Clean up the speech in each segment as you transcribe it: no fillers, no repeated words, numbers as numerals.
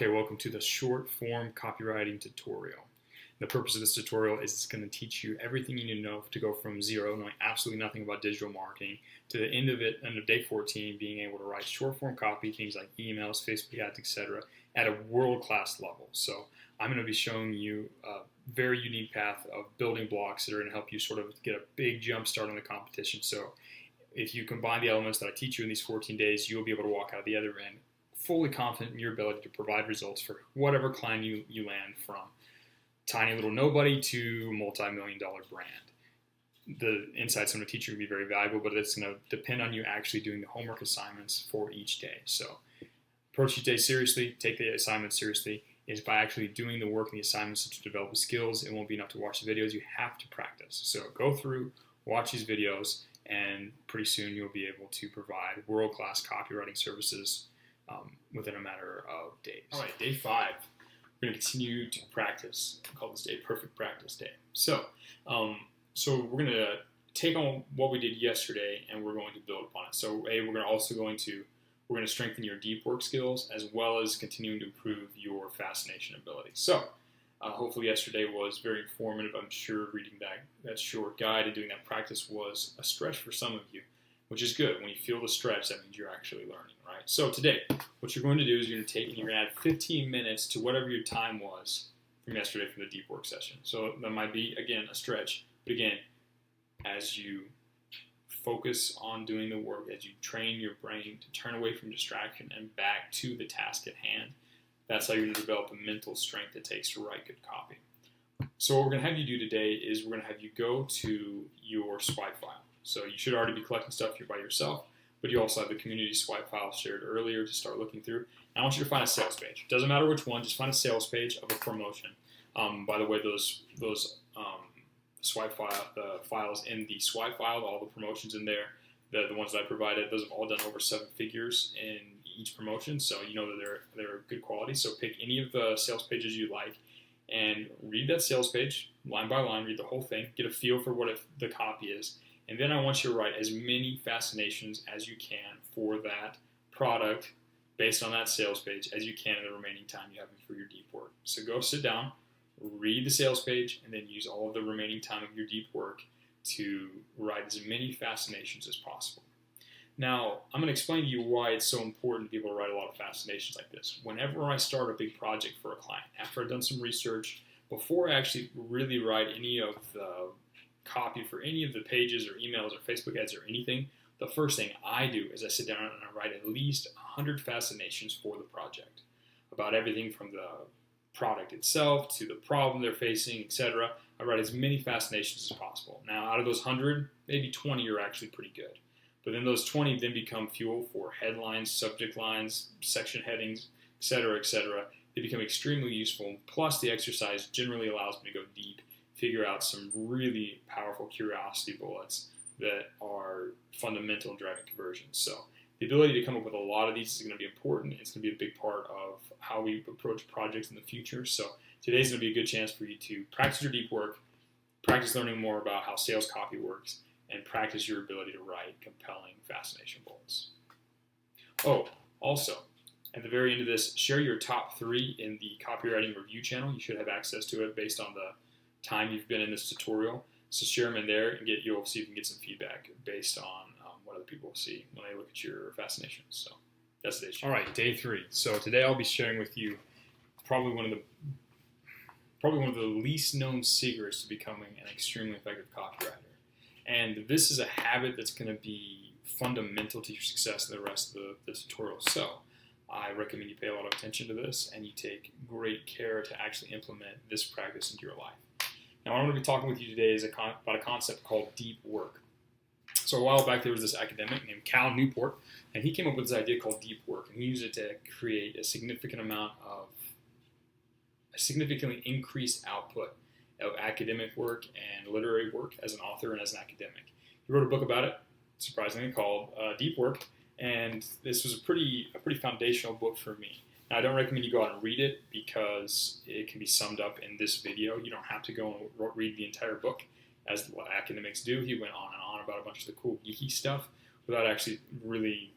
Okay, welcome to the short form copywriting tutorial. The purpose of this tutorial is it's going to teach you everything you need to know to go from zero, knowing absolutely nothing about digital marketing, to the end of day 14, being able to write short form copy, things like emails, Facebook ads, etc., at a world-class level. So I'm going to be showing you a very unique path of building blocks that are going to help you sort of get a big jump start on the competition. So if you combine the elements that I teach you in these 14 days, you'll be able to walk out the other end fully confident in your ability to provide results for whatever client you land, from tiny little nobody to multi-million-dollar brand. The insights I'm going to teach you will be very valuable, but it's going to depend on you actually doing the homework assignments for each day. So approach each day seriously, take the assignments seriously, is by actually doing the work in the assignments to develop the skills. It won't be enough to watch the videos. You have to practice. So go through, watch these videos, and pretty soon you'll be able to provide world-class copywriting services within a matter of days. All right, day 5. We're going to continue to practice. I call this day Perfect Practice Day. So we're going to take on what we did yesterday and we're going to build upon it. So we're going to strengthen your deep work skills as well as continuing to improve your fascination ability. So hopefully yesterday was very informative. I'm sure reading that short guide and doing that practice was a stretch for some of you, which is good. When you feel the stretch, that means you're actually learning, right? So today, what you're going to do is you're going to add 15 minutes to whatever your time was from yesterday from the deep work session. So that might be, again, a stretch. But again, as you focus on doing the work, as you train your brain to turn away from distraction and back to the task at hand, that's how you're going to develop the mental strength it takes to write good copy. So what we're going to have you do today is we're going to have you go to your swipe file. So you should already be collecting stuff here by yourself, but you also have the community swipe file shared earlier to start looking through. And I want you to find a sales page. Doesn't matter which one, just find a sales page of a promotion. By the way, those swipe file, the files in the swipe file, all the promotions in there, the ones that I provided, those have all done over 7 figures in each promotion, so you know that they're good quality. So pick any of the sales pages you like and read that sales page line by line, read the whole thing, get a feel for what the copy is. And then I want you to write as many fascinations as you can for that product based on that sales page as you can in the remaining time you have for your deep work. So go sit down, read the sales page, and then use all of the remaining time of your deep work to write as many fascinations as possible. Now, I'm going to explain to you why it's so important to be able to write a lot of fascinations like this. Whenever I start a big project for a client, after I've done some research, before I actually really write any of the copy for any of the pages or emails or Facebook ads or anything, the first thing I do is I sit down and I write at least 100 fascinations for the project about everything from the product itself to the problem they're facing, etc. I write as many fascinations as possible. Now, out of those 100, maybe 20 are actually pretty good. But then those 20 then become fuel for headlines, subject lines, section headings, etc., etc. They become extremely useful. Plus, the exercise generally allows me to go deep, figure out some really powerful curiosity bullets that are fundamental in driving conversions. So the ability to come up with a lot of these is going to be important. It's going to be a big part of how we approach projects in the future. So today's going to be a good chance for you to practice your deep work, practice learning more about how sales copy works, and practice your ability to write compelling fascination bullets. Oh, also, at the very end of this, share your top 3 in the copywriting review channel. You should have access to it based on the time you've been in this tutorial. So share them in there and you'll see if you can get some feedback based on what other people see when they look at your fascinations. So that's the issue. All right, day 3. So today I'll be sharing with you probably one of the least known secrets to becoming an extremely effective copywriter. And this is a habit that's going to be fundamental to your success in the rest of the tutorial. So I recommend you pay a lot of attention to this and you take great care to actually implement this practice into your life. Now, what I'm going to be talking with you today is about a concept called deep work. So a while back, there was this academic named Cal Newport, and he came up with this idea called deep work, and he used it to create a significantly increased output of academic work and literary work as an author and as an academic. He wrote a book about it, surprisingly, called Deep Work, and this was a pretty foundational book for me. Now, I don't recommend you go out and read it because it can be summed up in this video. You don't have to go and read the entire book, as what academics do. He went on and on about a bunch of the cool geeky stuff without actually really,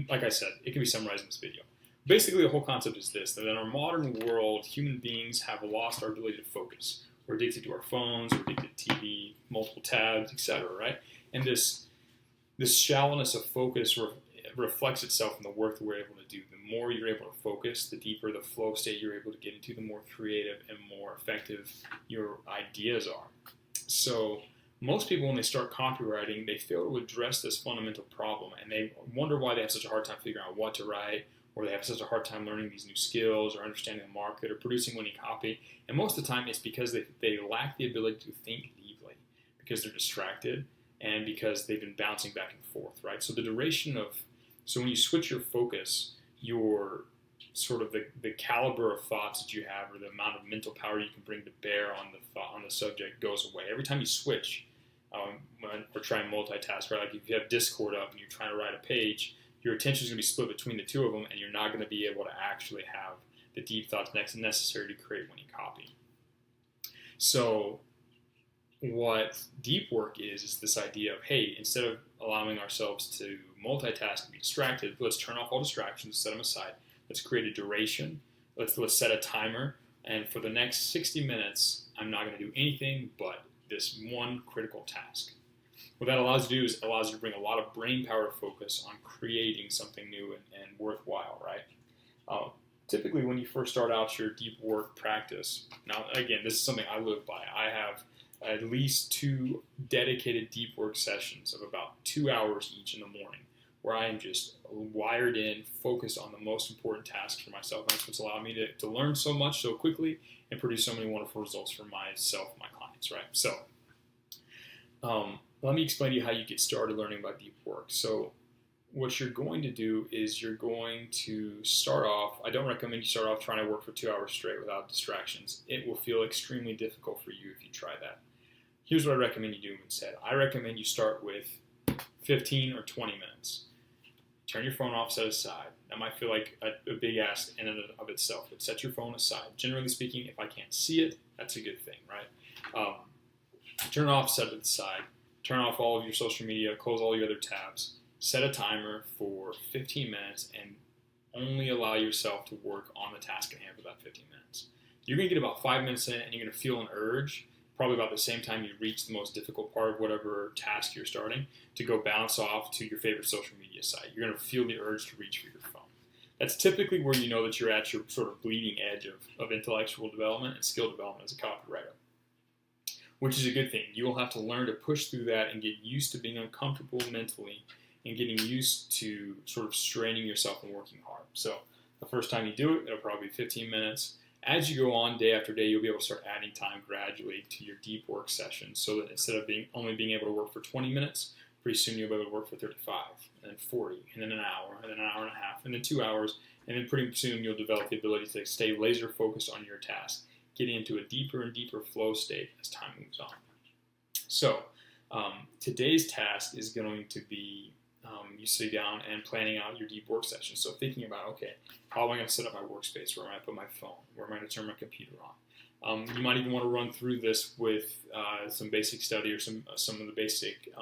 like I said, it can be summarized in this video. Basically, the whole concept is this: that in our modern world, human beings have lost our ability to focus. We're addicted to our phones, we're addicted to TV, multiple tabs, etc. Right? And this shallowness of focus reflects itself in the work that we're able to do. The more you're able to focus, the deeper the flow state you're able to get into, the more creative and more effective your ideas are. So most people, when they start copywriting, they fail to address this fundamental problem, and they wonder why they have such a hard time figuring out what to write, or they have such a hard time learning these new skills, or understanding the market, or producing winning copy. And most of the time, it's because they lack the ability to think deeply, because they're distracted, and because they've been bouncing back and forth, right? So so when you switch your focus, your sort of the caliber of thoughts that you have, or the amount of mental power you can bring to bear on the subject goes away. Every time you switch, or try and multitask, right? Like if you have Discord up and you're trying to write a page, your attention is going to be split between the two of them, and you're not going to be able to actually have the deep thoughts necessary to create winning copy. So what deep work is this idea of, hey, instead of allowing ourselves to multitask and be distracted, let's turn off all distractions, set them aside. Let's create a duration. Let's set a timer. And for the next 60 minutes, I'm not going to do anything but this one critical task. What that allows you to do is allows you to bring a lot of brain power to focus on creating something new and worthwhile, right? Typically, when you first start out your deep work practice, now, again, this is something I live by. I have at least 2 dedicated deep work sessions of about 2 hours each in the morning, where I am just wired in, focused on the most important tasks for myself. That's what's allowed me to learn so much so quickly and produce so many wonderful results for myself and my clients, right? So let me explain to you how you get started learning about deep work. So what you're going to do is you're going to start off, I don't recommend you start off trying to work for 2 hours straight without distractions. It will feel extremely difficult for you if you try that. Here's what I recommend you do instead. I recommend you start with 15 or 20 minutes. Turn your phone off, set it aside. That might feel like a big ask in and of itself, but set your phone aside. Generally speaking, if I can't see it, that's a good thing, right? Turn it off, set it aside. Turn off all of your social media, close all your other tabs. Set a timer for 15 minutes and only allow yourself to work on the task at hand for that 15 minutes. You're going to get about 5 minutes in and you're going to feel an urge, probably about the same time you reach the most difficult part of whatever task you're starting, to go bounce off to your favorite social media site. You're going to feel the urge to reach for your phone. That's typically where you know that you're at your sort of bleeding edge of intellectual development and skill development as a copywriter, which is a good thing. You will have to learn to push through that and get used to being uncomfortable mentally and getting used to sort of straining yourself and working hard. So the first time you do it, it'll probably be 15 minutes. As you go on day after day, you'll be able to start adding time gradually to your deep work sessions, so that instead of only being able to work for 20 minutes, pretty soon you'll be able to work for 35, and then 40, and then an hour, and then an hour and a half, and then 2 hours, and then pretty soon you'll develop the ability to stay laser focused on your task, getting into a deeper and deeper flow state as time moves on. So today's task is going to be you sit down and planning out your deep work session. So thinking about, okay, how am I going to set up my workspace? Where am I going to put my phone? Where am I going to turn my computer on? You might even want to run through this with some basic study or some of the basic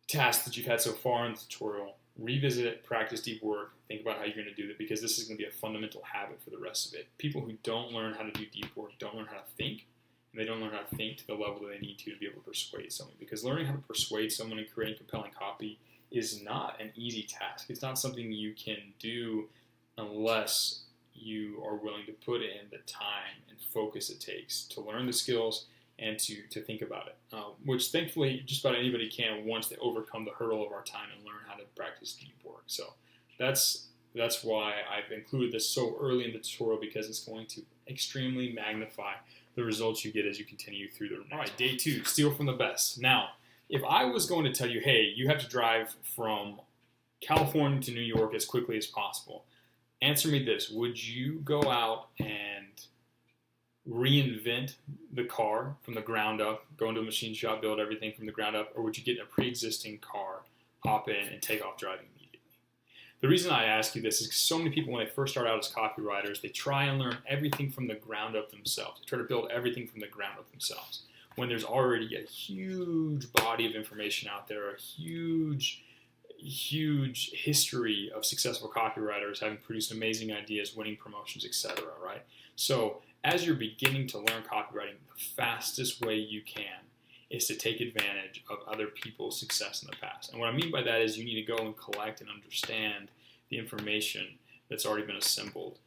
tasks that you've had so far in the tutorial. Revisit it, practice deep work, think about how you're going to do it, because this is going to be a fundamental habit for the rest of it. People who don't learn how to do deep work don't learn how to think, and they don't learn how to think to the level that they need to be able to persuade someone. Because learning how to persuade someone and creating compelling copy is not an easy task. It's not something you can do unless you are willing to put in the time and focus it takes to learn the skills and to think about it, which thankfully just about anybody can once they overcome the hurdle of our time and learn how to practice deep work. So that's why I've included this so early in the tutorial, because it's going to extremely magnify the results you get as you continue through the next. All right, day 2, steal from the best. Now, if I was going to tell you, hey, you have to drive from California to New York as quickly as possible, answer me this: would you go out and reinvent the car from the ground up, go into a machine shop, build everything from the ground up, or would you get in a pre-existing car, hop in, and take off driving immediately? The reason I ask you this is because so many people, when they first start out as copywriters, they try and learn everything from the ground up themselves. They try to build everything from the ground up themselves, when there's already a huge body of information out there, a huge huge history of successful copywriters having produced amazing ideas, winning promotions, etc. Right? So as you're beginning to learn copywriting, the fastest way you can is to take advantage of other people's success in the past. And what I mean by that is you need to go and collect and understand the information that's already been assembled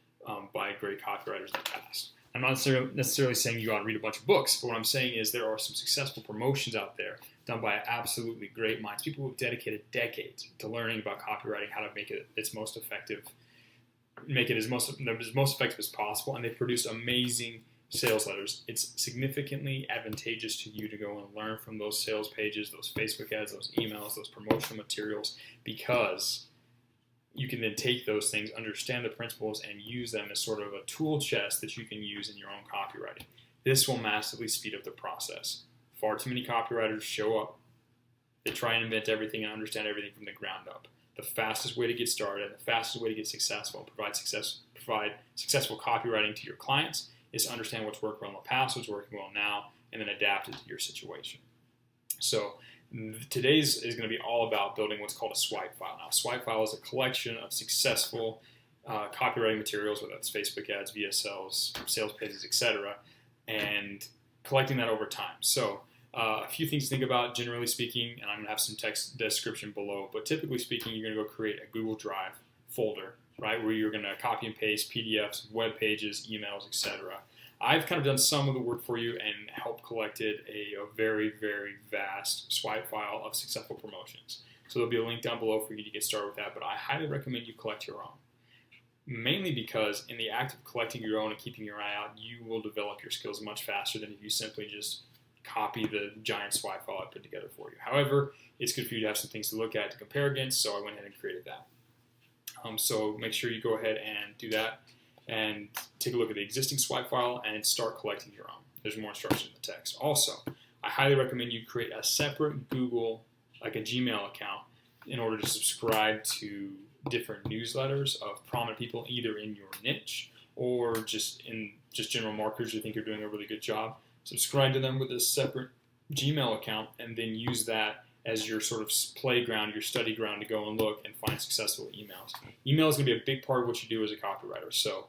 by great copywriters in the past. I'm not necessarily saying you ought to read a bunch of books, but what I'm saying is there are some successful promotions out there done by absolutely great minds, people who have dedicated decades to learning about copywriting, how to make it its most effective, make it as most effective as possible, and they produce amazing sales letters. It's significantly advantageous to you to go and learn from those sales pages, those Facebook ads, those emails, those promotional materials, because you can then take those things, understand the principles, and use them as sort of a tool chest that you can use in your own copywriting. This will massively speed up the process. Far too many copywriters show up, they try and invent everything and understand everything from the ground up. The fastest way to get started, the fastest way to get successful and provide successful copywriting to your clients is to understand what's worked well in the past, what's working well now, and then adapt it to your situation. So today's is going to be all about building what's called a swipe file. Now, a swipe file is a collection of successful copywriting materials, whether it's Facebook ads, VSLs, sales pages, etc., and collecting that over time. So a few things to think about, generally speaking, and I'm going to have some text description below, but typically speaking, you're going to go create a Google Drive folder, right, where you're going to copy and paste PDFs, web pages, emails, etc. I've kind of done some of the work for you and helped collected a very, very vast swipe file of successful promotions. So there'll be a link down below for you to get started with that, but I highly recommend you collect your own. Mainly because in the act of collecting your own and keeping your eye out, you will develop your skills much faster than if you simply just copy the giant swipe file I put together for you. However, it's good for you to have some things to look at to compare against, so I went ahead and created that. So make sure you go ahead and do that and take a look at the existing swipe file and start collecting your own. There's more instruction in the text. Also, I highly recommend you create a separate Google, like a Gmail account, in order to subscribe to different newsletters of prominent people either in your niche or just general marketers who think you're doing a really good job. Subscribe to them with a separate Gmail account and then use that as your sort of playground, your study ground to go and look and find successful emails. Email is going to be a big part of what you do as a copywriter. So,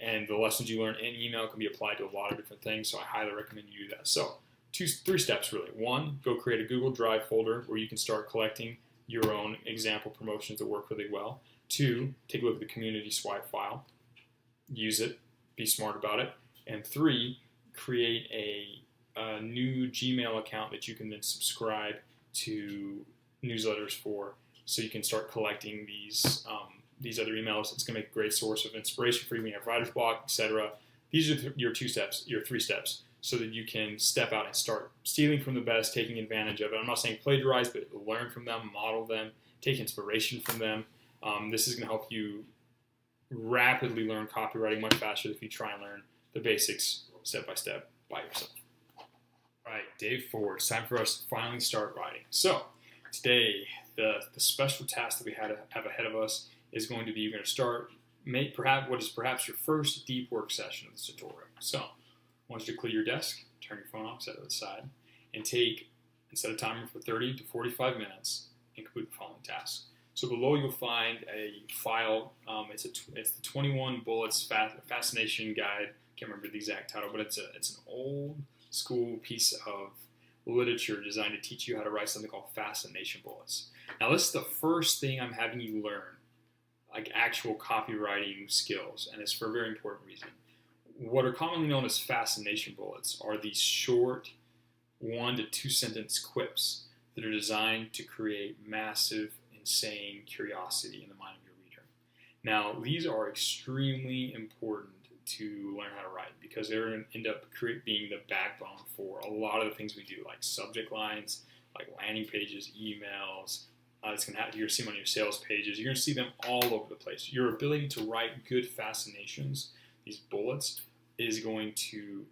and the lessons you learn in email can be applied to a lot of different things. So I highly recommend you do that. So 3 steps really. 1, go create a Google Drive folder where you can start collecting your own example promotions that work really well. 2, take a look at the community swipe file. Use it. Be smart about it. And 3, create a new Gmail account that you can then subscribe to newsletters for, so you can start collecting these other emails. It's going to make a great source of inspiration for you when you have writer's block, etc. These are your 3 steps, so that you can step out and start stealing from the best, taking advantage of it. I'm not saying plagiarize, but learn from them, model them, take inspiration from them. This is going to help you rapidly learn copywriting much faster if you try and learn the basics step by step by yourself. All right, day 4. It's time for us to finally start writing. So today, the special task that we have ahead of us is going to be, you're going to start, make what is perhaps your first deep work session of this tutorial. So I want you to clear your desk, turn your phone off, set it to the side, and set a timer for 30 to 45 minutes and complete the following tasks. So below you'll find a file. It's the 21 Bullets Fascination Guide. Can't remember the exact title, but it's an old school piece of literature designed to teach you how to write something called fascination bullets. Now this is the first thing I'm having you learn, like actual copywriting skills, and it's for a very important reason. What are commonly known as fascination bullets are these short 1 to 2 sentence quips that are designed to create massive, insane curiosity in the mind of your reader. Now these are extremely important to learn how to write because they're going to end up being the backbone for a lot of the things we do, like subject lines, like landing pages, emails. It's going to have, you're going to see them on your sales pages. You're going to see them all over the place. Your ability to write good fascinations, these bullets, is going to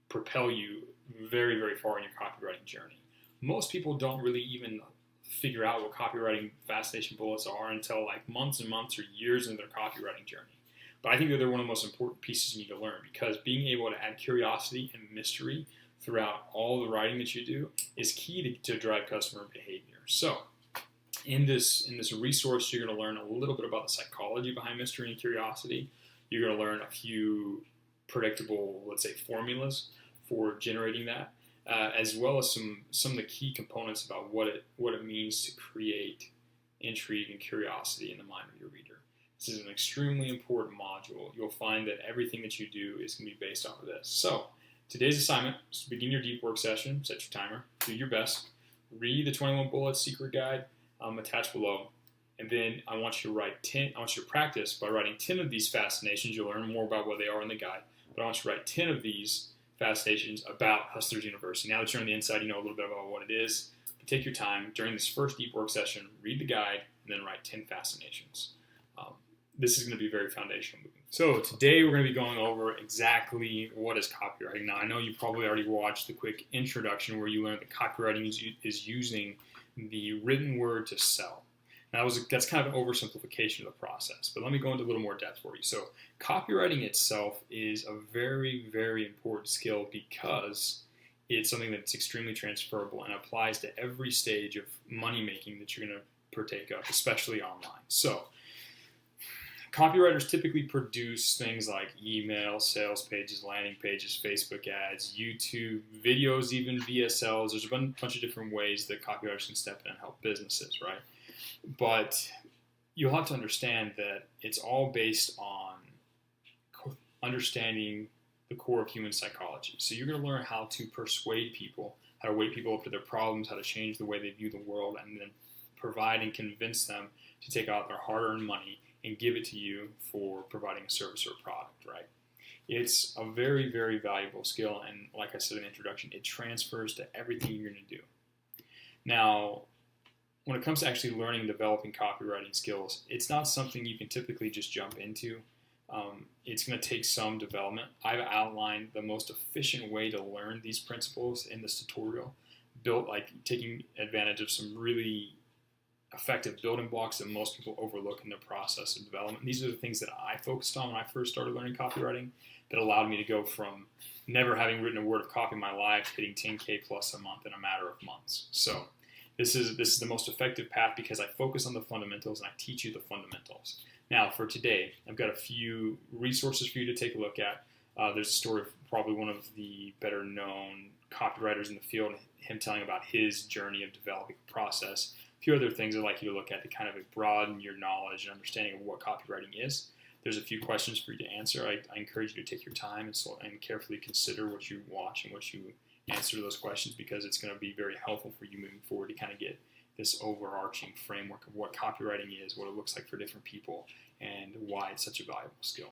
propel you very, very far in your copywriting journey. Most people don't really even figure out what copywriting fascination bullets are until like months and months or years into their copywriting journey. But I think that they're one of the most important pieces you need to learn, because being able to add curiosity and mystery throughout all the writing that you do is key to drive customer behavior. So in this resource, you're going to learn a little bit about the psychology behind mystery and curiosity. You're going to learn a few predictable, let's say, formulas for generating that, as well as some of the key components about what it means to create intrigue and curiosity in the mind of your reader. This is an extremely important module. You'll find that everything that you do is going to be based off of this. So today's assignment is to begin your deep work session. Set your timer. Do your best. Read the 21 Bullets Secret Guide attached below. And then I want you to write 10. I want you to practice by writing 10 of these fascinations. You'll learn more about what they are in the guide. But I want you to write 10 of these fascinations about Hustlers University. Now that you're on the inside, you know a little bit about what it is. But take your time during this first deep work session. Read the guide and then write 10 fascinations. This is going to be very foundational moving. So today we're going to be going over exactly what is copywriting. Now I know you probably already watched the quick introduction where you learned that copywriting is using the written word to sell. Now that's kind of an oversimplification of the process, but let me go into a little more depth for you. So copywriting itself is a very, very important skill because it's something that's extremely transferable and applies to every stage of money making that you're going to partake of, especially online. So copywriters typically produce things like email, sales pages, landing pages, Facebook ads, YouTube, videos, even VSLs. There's a bunch of different ways that copywriters can step in and help businesses, right? But you'll have to understand that it's all based on understanding the core of human psychology. So you're going to learn how to persuade people, how to wake people up to their problems, how to change the way they view the world, and then provide and convince them to take out their hard-earned money and give it to you for providing a service or a product, right? It's a very, very valuable skill, and like I said in the introduction, it transfers to everything you're going to do. Now, when it comes to actually learning and developing copywriting skills, it's not something you can typically just jump into. It's going to take some development. I've outlined the most efficient way to learn these principles in this tutorial, built like taking advantage of some really effective building blocks that most people overlook in the process of development. These are the things that I focused on when I first started learning copywriting that allowed me to go from never having written a word of copy in my life, hitting 10K plus a month in a matter of months. So this is the most effective path because I focus on the fundamentals and I teach you the fundamentals. Now for today, I've got a few resources for you to take a look at. There's a story of probably one of the better known copywriters in the field, him telling about his journey of developing a process. A few other things I'd like you to look at to kind of broaden your knowledge and understanding of what copywriting is. There's a few questions for you to answer. I encourage you to take your time and carefully consider what you watch and what you answer to those questions because it's going to be very helpful for you moving forward to kind of get this overarching framework of what copywriting is, what it looks like for different people, and why it's such a valuable skill.